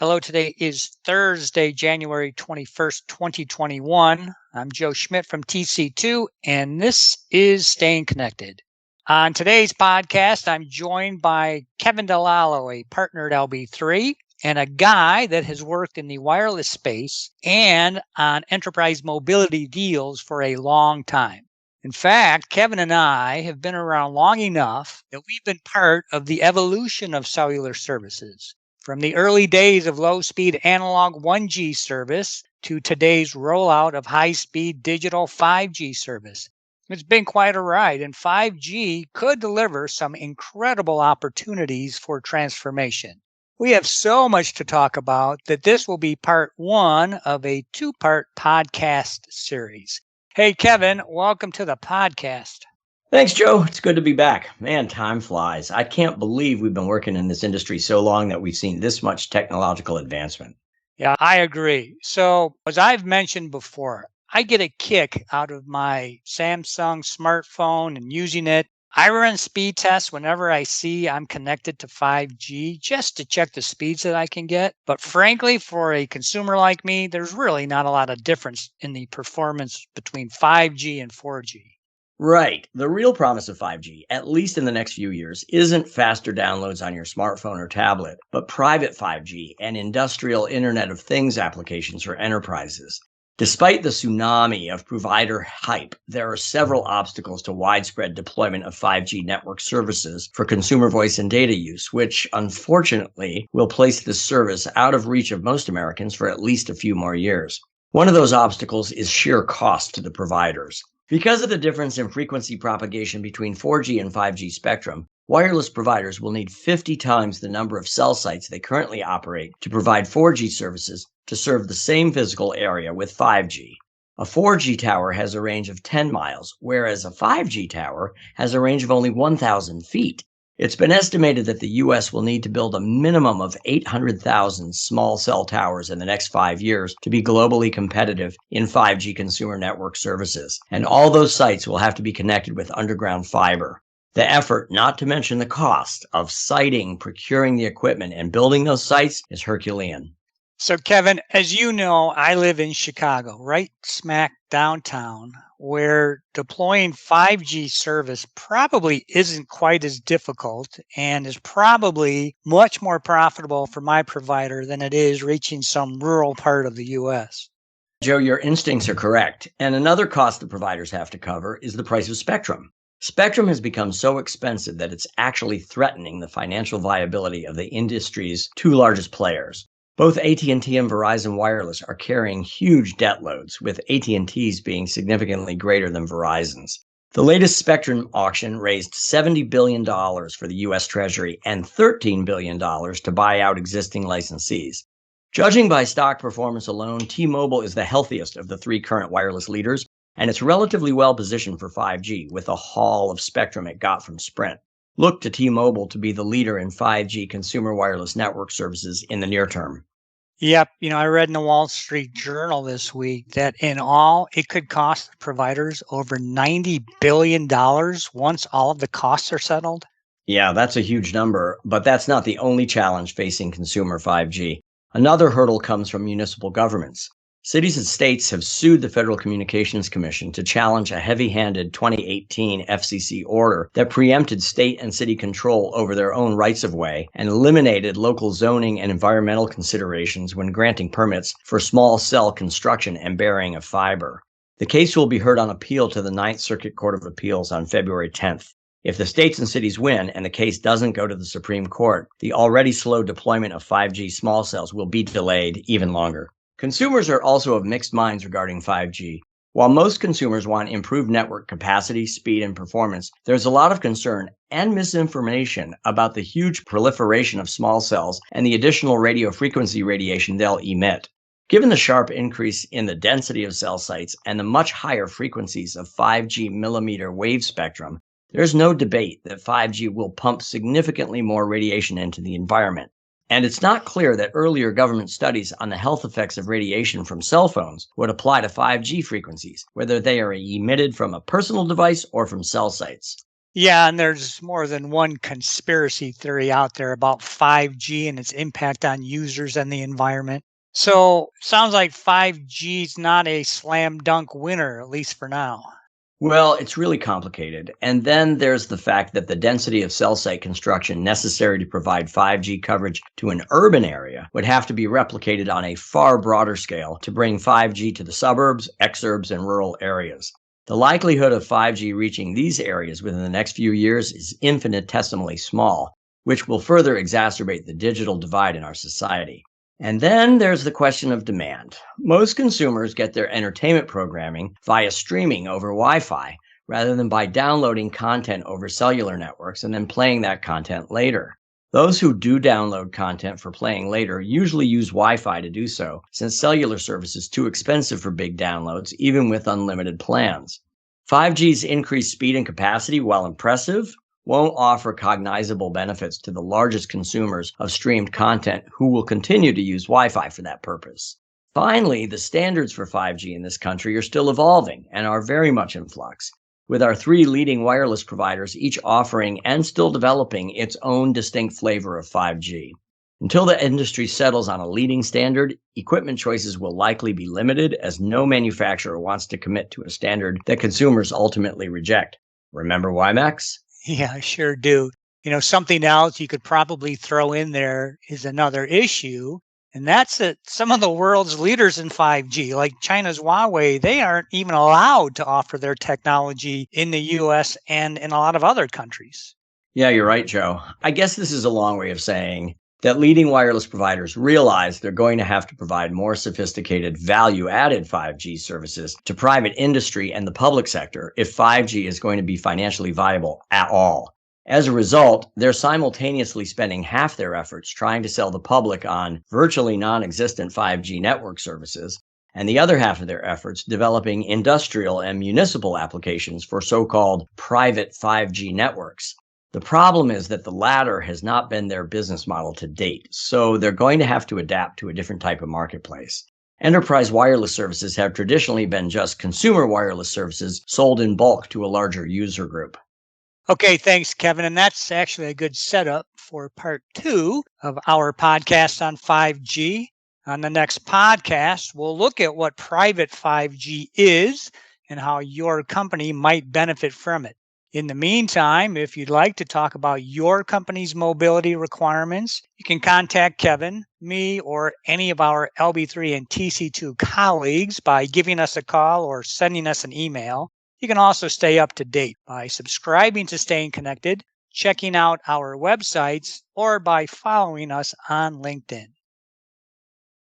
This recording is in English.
Hello, today is Thursday, January 21st, 2021. I'm Joe Schmidt from TC2, and this is Staying Connected. On today's podcast, I'm joined by Kevin DiLallo, a partner at LB3, and a guy that has worked in the wireless space and on enterprise mobility deals for a long time. In fact, Kevin and I have been around long enough that we've been part of the evolution of cellular services. From the early days of low-speed analog 1G service to today's rollout of high-speed digital 5G service. It's been quite a ride, and 5G could deliver some incredible opportunities for transformation. We have so much to talk about that this will be part one of a two-part podcast series. Hey, Kevin, welcome to the podcast. Thanks, Joe. It's good to be back. Man, time flies. I can't believe we've been working in this industry so long that we've seen this much technological advancement. Yeah, I agree. So, as I've mentioned before, I get a kick out of my Samsung smartphone and using it. I run speed tests whenever I see I'm connected to 5G just to check the speeds that I can get. But frankly, for a consumer like me, there's really not a lot of difference in the performance between 5G and 4G. Right. The real promise of 5G, at least in the next few years, isn't faster downloads on your smartphone or tablet, but private 5G and industrial Internet of Things applications for enterprises. Despite the tsunami of provider hype, there are several obstacles to widespread deployment of 5G network services for consumer voice and data use, which unfortunately will place this service out of reach of most Americans for at least a few more years. One of those obstacles is sheer cost to the providers. Because of the difference in frequency propagation between 4G and 5G spectrum, wireless providers will need 50 times the number of cell sites they currently operate to provide 4G services to serve the same physical area with 5G. A 4G tower has a range of 10 miles, whereas a 5G tower has a range of only 1,000 feet. It's been estimated that the U.S. will need to build a minimum of 800,000 small cell towers in the next 5 years to be globally competitive in 5G consumer network services. And all those sites will have to be connected with underground fiber. The effort, not to mention the cost of siting, procuring the equipment, and building those sites is Herculean. So, Kevin, as you know, I live in Chicago, right smack downtown, where deploying 5G service probably isn't quite as difficult and is probably much more profitable for my provider than it is reaching some rural part of the U.S. Joe, your instincts are correct. And another cost the providers have to cover is the price of spectrum. Spectrum has become so expensive that it's actually threatening the financial viability of the industry's two largest players. Both AT&T and Verizon Wireless are carrying huge debt loads, with AT&T's being significantly greater than Verizon's. The latest spectrum auction raised $70 billion for the U.S. Treasury and $13 billion to buy out existing licensees. Judging by stock performance alone, T-Mobile is the healthiest of the three current wireless leaders, and it's relatively well positioned for 5G with the haul of spectrum it got from Sprint. Look to T-Mobile to be the leader in 5G consumer wireless network services in the near term. Yep. I read in the Wall Street Journal this week that in all, it could cost providers over $90 billion once all of the costs are settled. Yeah, that's a huge number, but that's not the only challenge facing consumer 5G. Another hurdle comes from municipal governments. Cities and states have sued the Federal Communications Commission to challenge a heavy-handed 2018 FCC order that preempted state and city control over their own rights-of-way and eliminated local zoning and environmental considerations when granting permits for small cell construction and burying of fiber. The case will be heard on appeal to the Ninth Circuit Court of Appeals on February 10th. If the states and cities win and the case doesn't go to the Supreme Court, the already slow deployment of 5G small cells will be delayed even longer. Consumers are also of mixed minds regarding 5G. While most consumers want improved network capacity, speed, and performance, there's a lot of concern and misinformation about the huge proliferation of small cells and the additional radio frequency radiation they'll emit. Given the sharp increase in the density of cell sites and the much higher frequencies of 5G millimeter wave spectrum, there's no debate that 5G will pump significantly more radiation into the environment. And it's not clear that earlier government studies on the health effects of radiation from cell phones would apply to 5G frequencies, whether they are emitted from a personal device or from cell sites. Yeah, and there's more than one conspiracy theory out there about 5G and its impact on users and the environment. So, sounds like 5G is not a slam dunk winner, at least for now. Well, it's really complicated. And then there's the fact that the density of cell site construction necessary to provide 5G coverage to an urban area would have to be replicated on a far broader scale to bring 5G to the suburbs, exurbs, and rural areas. The likelihood of 5G reaching these areas within the next few years is infinitesimally small, which will further exacerbate the digital divide in our society. And then there's the question of demand. Most consumers get their entertainment programming via streaming over Wi Fi rather than by downloading content over cellular networks and then playing that content later. Those who do download content for playing later usually use Wi Fi to do so, since cellular service is too expensive for big downloads, even with unlimited plans. 5G's increased speed and capacity, while impressive, won't offer cognizable benefits to the largest consumers of streamed content who will continue to use Wi Fi for that purpose. Finally, the standards for 5G in this country are still evolving and are very much in flux, with our three leading wireless providers each offering and still developing its own distinct flavor of 5G. Until the industry settles on a leading standard, equipment choices will likely be limited as no manufacturer wants to commit to a standard that consumers ultimately reject. Remember WiMAX? Yeah, I sure do. Something else you could probably throw in there is another issue, and that's that some of the world's leaders in 5G, like China's Huawei, they aren't even allowed to offer their technology in the US and in a lot of other countries. Yeah, you're right, Joe. I guess this is a long way of saying that leading wireless providers realize they're going to have to provide more sophisticated value added 5G services to private industry and the public sector if 5G is going to be financially viable at all. As a result, they're simultaneously spending half their efforts trying to sell the public on virtually non existent 5G network services, and the other half of their efforts developing industrial and municipal applications for so called private 5G networks. The problem is that the latter has not been their business model to date, so they're going to have to adapt to a different type of marketplace. Enterprise wireless services have traditionally been just consumer wireless services sold in bulk to a larger user group. Okay, thanks, Kevin. And that's actually a good setup for part two of our podcast on 5G. On the next podcast, we'll look at what private 5G is and how your company might benefit from it. In the meantime, if you'd like to talk about your company's mobility requirements, you can contact Kevin, me, or any of our LB3 and TC2 colleagues by giving us a call or sending us an email. You can also stay up to date by subscribing to Staying Connected, checking out our websites, or by following us on LinkedIn.